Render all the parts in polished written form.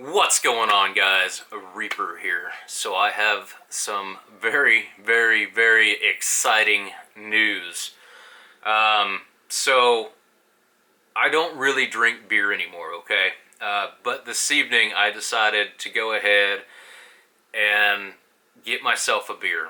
What's going on, guys? Reaper here. So I have some very, very, very exciting news. So I don't really drink beer anymore, okay? But this evening I decided to go ahead and get myself a beer.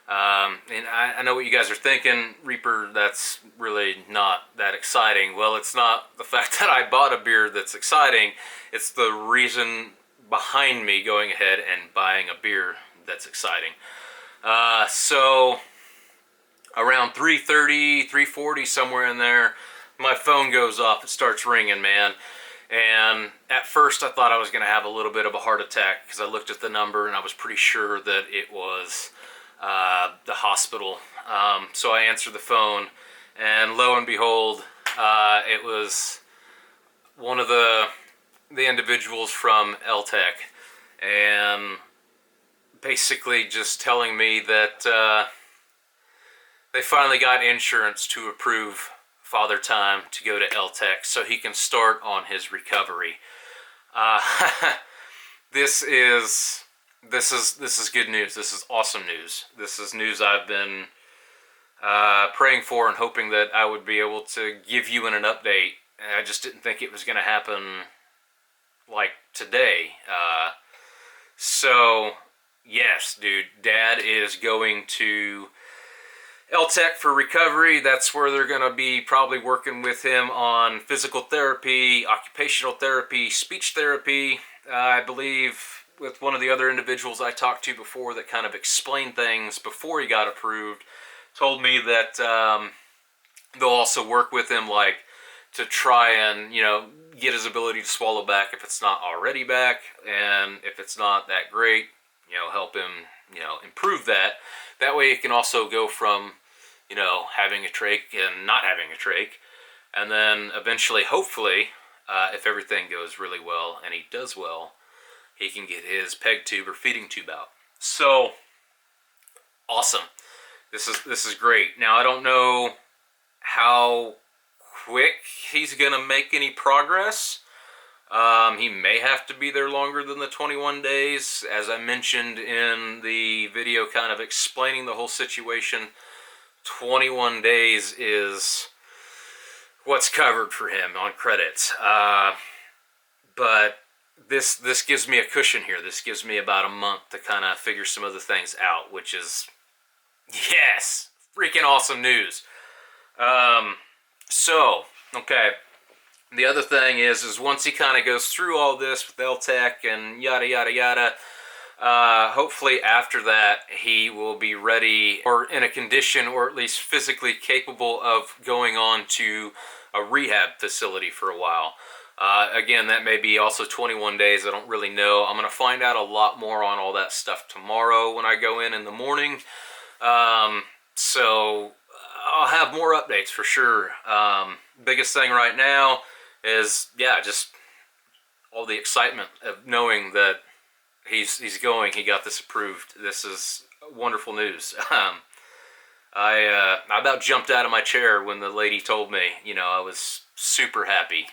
And I know what you guys are thinking, Reaper, that's really not that exciting. Well, it's not the fact that I bought a beer that's exciting, it's the reason behind me going ahead and buying a beer that's exciting. So around 3:30, 3:40, somewhere in there, my phone goes off, it starts ringing, man. And at first I thought I was going to have a little bit of a heart attack because I looked at the number and I was pretty sure that it was the hospital. So I answered the phone, and lo and behold, it was one of the individuals from LTech, and basically just telling me that they finally got insurance to approve Father Time to go to LTech so he can start on his recovery. This is good news. This is awesome news. This is news I've been praying for and hoping that I would be able to give you in an update. I just didn't think it was going to happen like today. So yes, dude, Dad is going to LTech for recovery. That's where they're going to be probably working with him on physical therapy, occupational therapy, speech therapy. I believe with one of the other individuals I talked to before that kind of explained things before he got approved, told me that they'll also work with him like to try and, get his ability to swallow back if it's not already back, and if it's not that great, help him, improve that. That way it can also go from, having a trach and not having a trach, and then eventually, hopefully, if everything goes really well and he does well, he can get his peg tube or feeding tube out. So awesome. This is great. Now I don't know how quick he's gonna make any progress. He may have to be there longer than the 21 days. As I mentioned in the video kind of explaining the whole situation, 21 days is what's covered for him on credits. But this gives me a cushion here. This gives me about a month to kind of figure some other things out, which is, yes, freaking awesome news. So, okay, the other thing is once he kind of goes through all this with LTech and yada, yada, yada, hopefully after that he will be ready or in a condition or at least physically capable of going on to a rehab facility for a while. Again, that may be also 21 days. I don't really know. I'm going to find out a lot more on all that stuff tomorrow when I go in the morning. So I'll have more updates for sure. Biggest thing right now is, just all the excitement of knowing that he's going. He got this approved. This is wonderful news. I about jumped out of my chair when the lady told me. I was super happy.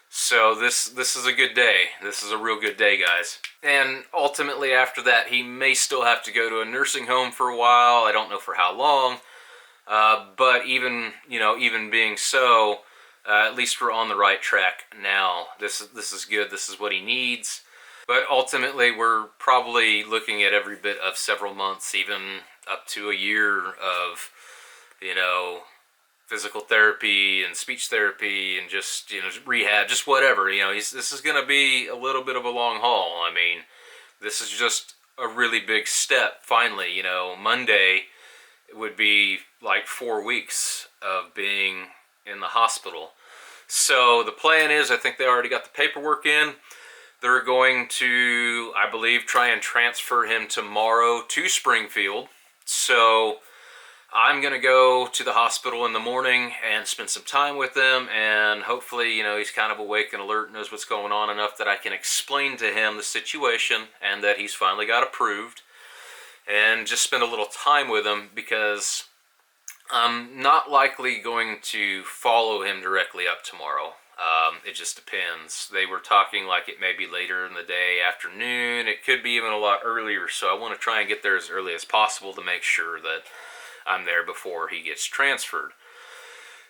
So this is a good day. This is a real good day, guys. And ultimately after that, he may still have to go to a nursing home for a while. I don't know for how long. But even being so, at least we're on the right track now. This is good. This is what he needs. But ultimately, we're probably looking at every bit of several months, even up to a year of, physical therapy and speech therapy and just, rehab, just whatever. This is going to be a little bit of a long haul. I mean, this is just a really big step. Finally, Monday would be like 4 weeks of being in the hospital. So the plan is, I think they already got the paperwork in. They're going to, I believe, try and transfer him tomorrow to Springfield. So I'm going to go to the hospital in the morning and spend some time with him, and hopefully, he's kind of awake and alert, knows what's going on enough that I can explain to him the situation and that he's finally got approved, and just spend a little time with him, because I'm not likely going to follow him directly up tomorrow. It just depends. They were talking like it may be later in the day, afternoon. It could be even a lot earlier, so I want to try and get there as early as possible to make sure that I'm there before he gets transferred.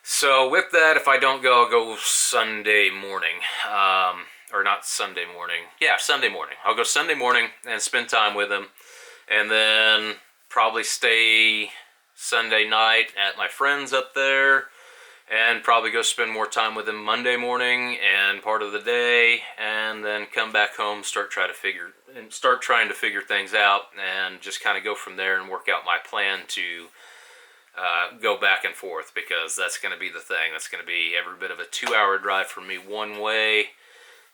So with that, if I don't go, I'll go Sunday morning. Or not Sunday morning. Yeah, Sunday morning. I'll go Sunday morning and spend time with him. And then probably stay Sunday night at my friend's up there. And probably go spend more time with him Monday morning and part of the day. And then come back home, start trying to figure things out. And just kind of go from there and work out my plan to go back and forth, because that's going to be the thing. That's going to be every bit of a 2-hour drive for me one way,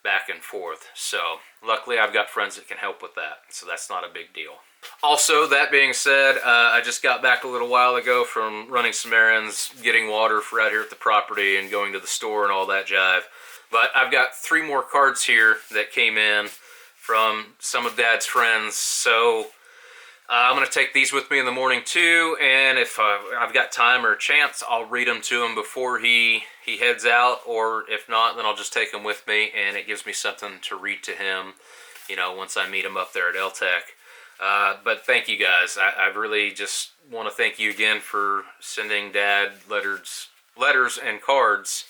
back and forth. So luckily I've got friends that can help with that, so that's not a big deal. Also, that being said, I just got back a little while ago from running some errands, getting water for out here at the property, and going to the store and all that jive. But I've got 3 more cards here that came in from some of Dad's friends, so I'm going to take these with me in the morning too, and if I've got time or a chance, I'll read them to him before he heads out, or if not, then I'll just take them with me, and it gives me something to read to him, you know, once I meet him up there at LTEC. But thank you guys. I really just want to thank you again for sending Dad letters and cards.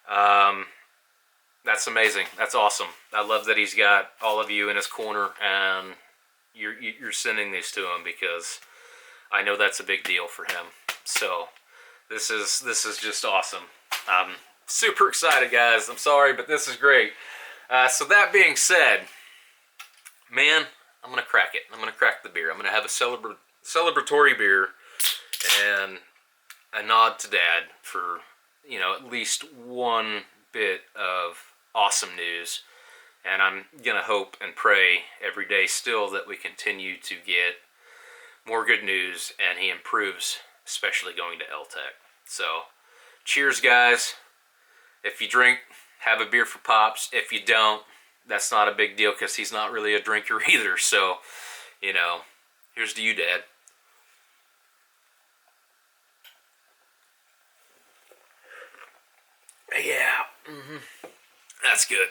That's amazing. That's awesome. I love that he's got all of you in his corner, and you're sending these to him, because I know that's a big deal for him. So this is just awesome. I'm super excited, guys. I'm sorry, but this is great. So that being said, man, I'm gonna crack it. I'm gonna crack the beer. I'm gonna have a celebratory beer and a nod to Dad for, you know, at least one bit of awesome news. And I'm going to hope and pray every day still that we continue to get more good news and he improves, especially going to LTEC. So, cheers, guys. If you drink, have a beer for Pops. If you don't, that's not a big deal, because he's not really a drinker either. So, you know, here's to you, Dad. Yeah. That's good.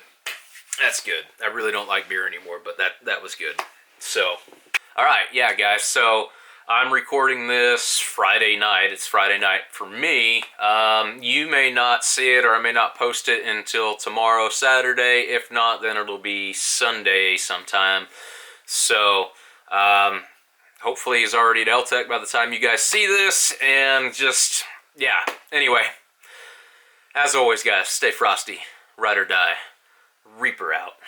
That's good. I really don't like beer anymore, but that was good. So, all right, yeah, guys. So I'm recording this Friday night. It's Friday night for me. You may not see it, or I may not post it until tomorrow, Saturday. If not, then it'll be Sunday sometime. So hopefully he's already at LTEC by the time you guys see this. And just, yeah. Anyway, as always, guys, stay frosty. Ride or die. Reaper out.